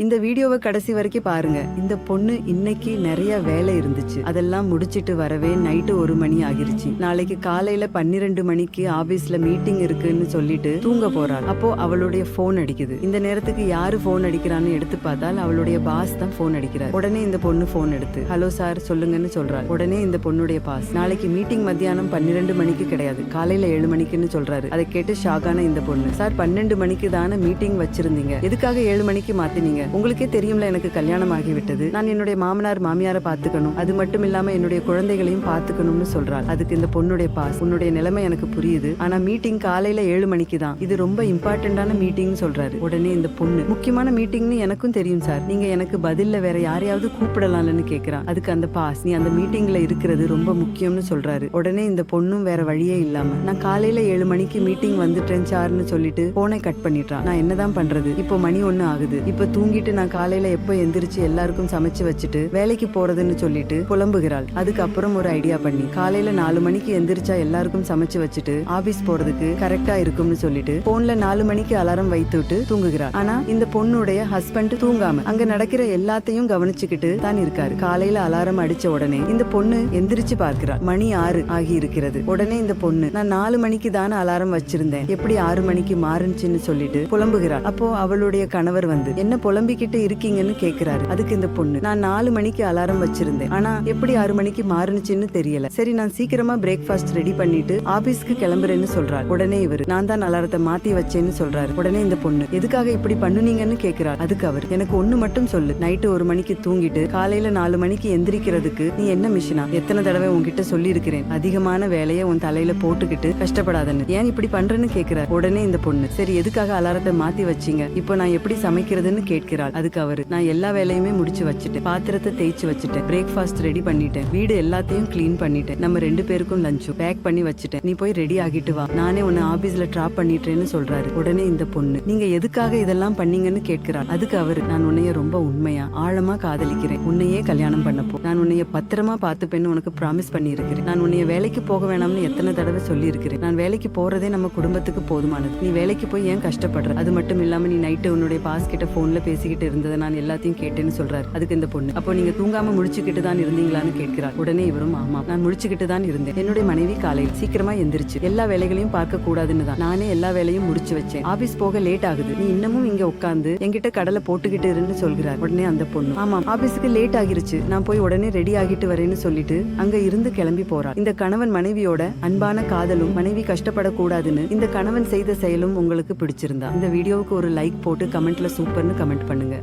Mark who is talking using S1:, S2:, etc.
S1: இந்த வீடியோவை கடைசி வரைக்கும் பாருங்க. இந்த பொண்ணு இன்னைக்கு நிறைய வேலை இருந்துச்சு, அதெல்லாம் முடிச்சிட்டு வரவே நைட்டு 1 மணி ஆகிருச்சு. நாளைக்கு காலையில 12 மணிக்கு ஆபீஸ்ல மீட்டிங் இருக்குன்னு சொல்லிட்டு தூங்க போறாள். அப்போ அவளுடைய போன் அடிக்குது. இந்த நேரத்துக்கு யாரு போன் அடிக்கிறான்னு எடுத்து பார்த்தால் அவளுடைய பாஸ் தான் போன் அடிக்கிறார். உடனே இந்த பொண்ணு போன் எடுத்து ஹலோ சார் சொல்லுங்கன்னு சொல்றாரு. உடனே இந்த பொண்ணுடைய பாஸ் நாளைக்கு மீட்டிங் மத்தியானம் 12 மணிக்கு கிடையாது, காலையில 7 மணிக்குன்னு சொல்றாரு. அதை கேட்டு ஷாக்கான இந்த பொண்ணு, சார் 12 மணிக்கு தானே மீட்டிங் வச்சிருந்தீங்க, எதுக்காக 7 மணிக்கு மாத்தினீங்க? உங்களுக்கே தெரியும்ல எனக்கு கல்யாணம் ஆகிவிட்டது, நான் என்னுடைய மாமனார் மாமியாரை பாத்துக்கணும், அது மட்டும் இல்லாம என்னுடைய குழந்தைகளையும் பாத்துக்கணும்னு சொல்றாள். அதுக்கு இந்த பொண்ணுடைய பாஸ், உன்னுடைய நிலைமை எனக்கு புரியுது, ஆனா மீட்டிங் காலையில 7 மணிக்கு தான், இது ரொம்ப இம்பார்ட்டன்டான மீட்டிங் சொல்றாரு. உடனே இந்த பொண்ணு, முக்கியமான மீட்டிங்னு எனக்கும் தெரியும் சார், நீங்க எனக்கு பதில்ல வேற யாரையாவது கூப்பிடலாம்னு கேக்குறான். அதுக்கு அந்த பாஸ், நீ அந்த மீட்டிங்ல இருக்கிறது ரொம்ப முக்கியம்னு சொல்றாரு. உடனே இந்த பொண்ணும் வேற வழியே இல்லாம, நான் காலையில 7 மணிக்கு மீட்டிங் வந்துட்டேன் சார்னு சொல்லிட்டு போனை கட் பண்ணிட்டான். நான் என்னதான் பண்றது, இப்போ மணி 1 ஆகுது, இப்ப தூங்கிட்டு நான் காலையில எப்போ எந்திரிச்சு எல்லாருக்கும் சமைச்சு வச்சுட்டு வேலைக்கு போறதுன்னு சொல்லிட்டு புலம்புகிறாள். அதுக்கப்புறம் ஒரு ஐடியா பண்ணி காலையில 4 மணிக்கு எந்திரிச்சா எல்லாருக்கும் சமைச்சு வச்சுட்டு ஆபீஸ் போறதுக்கு கரெக்டா இருக்கும்னு சொல்லிட்டு போன்ல 4 மணிக்கு அலாரம் வைத்துட்டு தூங்குகிறாள். ஆனா இந்த பொண்ணுடைய ஹஸ்பண்ட் தூங்காம அங்க நடக்கிற எல்லாத்தையும் கவனிச்சுக்கிட்டு தான் இருக்காரு. காலையில அலாரம் அடிச்ச உடனே இந்த பொண்ணு எந்திரிச்சு பார்க்கிறாள். மணி 6 ஆகி இருக்கிறது. உடனே இந்த பொண்ணு, நான் 4 மணிக்கு தானே அலாரம் வச்சிருந்தேன், எப்படி 6 மணிக்கு மாறுச்சுன்னு சொல்லிட்டு புலம்புகிறாள். அப்போ அவளுடைய கணவர் வந்து, என்ன புலம்பிக்கிட்டு இருக்கீங்கன்னு கேக்குறாரு. அதுக்கு இந்த பொண்ணு, நான் 4 மணிக்கு அலாரம் வச்சிருந்தேன், ஆனா எப்படி 6 மணிக்கு மாறுனுச்சுன்னு தெரியல, சரி நான் சீக்கிரமா பிரேக்ஃபாஸ்ட் ரெடி பண்ணிட்டு ஆபீஸ்க்கு கிளம்புறேன்னு சொல்றாரு. உடனே இவரு, நான் தான் அலாரத்தை மாத்தி வச்சேன்னு சொல்றாரு. உடனே இந்த பொண்ணு, எதுக்காக இப்படி பண்ணுனீங்கன்னு கேக்குறாரு. அதுக்கு அவர், எனக்கு ஒண்ணு மட்டும் சொல்லு, நைட்டு 1 மணிக்கு தூங்கிட்டு காலையில 4 மணிக்கு எந்திரிக்கிறதுக்கு நீ என்ன மிஷினா? எத்தனை தடவை உன்கிட்ட சொல்லி இருக்கிறேன், அதிகமான வேலையை உன் தலையில போட்டுக்கிட்டு கஷ்டப்படாதன்னு, ஏன் இப்படி பண்றேன்னு கேக்குறாரு. உடனே இந்த பொண்ணு, சரி எதுக்காக அலாரத்தை மாத்தி வச்சீங்க, இப்போ நான் எப்படி சமைக்கிறதுன்னு கேட்கிறாள். அதுக்கு அவரு, நான் எல்லா வேலையுமே முடிச்சு வச்சுட்டேன், பாத்திரத்தை தேய்ச்சி வச்சுட்டேன், பிரேக்ஃபாஸ்ட் ரெடி பண்ணிட்டேன், வீடு எல்லாத்தையும் கிளீன் பண்ணிட்டேன், நம்ம 2 பேருக்கும் லஞ்சும் பேக் பண்ணி வச்சுட்டேன், நீ போய் ரெடி ஆகிட்டு வா, நானே உன்னை ஆபீஸ்ல டிராப் பண்ணிட்டேன்னு சொல்றாரு. உடனே இந்த பொண்ணு, நீங்க எதுக்காக இதெல்லாம் பண்ணீங்கன்னு கேட்கிறாள். அதுக்கு அவரு, நான் உன்னைய ரொம்ப உண்மையா ஆழமா காதலிக்கிறேன், உன்னையே கல்யாணம் பண்ணப்போ நான் உன்னைய பத்திரமா பார்த்துப்பேன்னு உனக்கு ப்ராமிஸ் பண்ணி இருக்கிறேன், நான் உன்னைய வேலைக்கு போக வேணாம்னு எத்தனை தடவை சொல்லி இருக்கிறேன், நான் வேலைக்கு போறதே நம்ம குடும்பத்துக்கு போதுமானது, நீ வேலைக்கு போய் ஏன் கஷ்டப்படுற? அது மட்டும் இல்லாம நீ நைட்டு உன்னுடைய பாஸ் கிட்ட போன்ல பேசிக்கிட்டு இருந்ததை நான் எல்லாத்தையும் கேட்டேன்னு சொல்றாரு. அதுக்கு இந்த பொண்ணு, அப்போ நீங்க தூங்காம முழிச்சுக்கிட்டு தான் இருந்தீங்களான்னு கேட்கிறார். உடனே இவரும், ஆமா நான் முழிச்சுக்கிட்டு தான் இருந்தேன், என்னுடைய மனைவி காலையில் சீக்கிரமா எந்திரிச்சு எல்லா வேலைகளையும் பார்க்க கூடாதுன்னு தான் நானே எல்லா வேலையும் முடிச்சு வச்சேன், ஆபீஸ் போக லேட் ஆகுது, நீ இன்னமும் இங்க உட்கார்ந்து என்கிட்ட கடலை போட்டுக்கிட்டு இருன்னு சொல்கிறார். உடனே அந்த பொண்ணு, ஆமா ஆபீஸுக்கு லேட் ஆகிருச்சு, நான் போய் உடனே ரெடி ஆகிட்டு வரேன்னு சொல்லிட்டு அங்க இருந்து கிளம்பி போறார். இந்த கணவன் மனைவியோட அன்பான காதலும் மனைவி கஷ்டப்படக்கூடாதுன்னு இந்த கணவன் செய்த செயலும் உங்களுக்கு பிடிச்சிருந்தா இந்த வீடியோவுக்கு ஒரு லைக் போட்டு கமெண்ட்ல சூப்பர்னு கமெண்ட் பண்ணுங்க.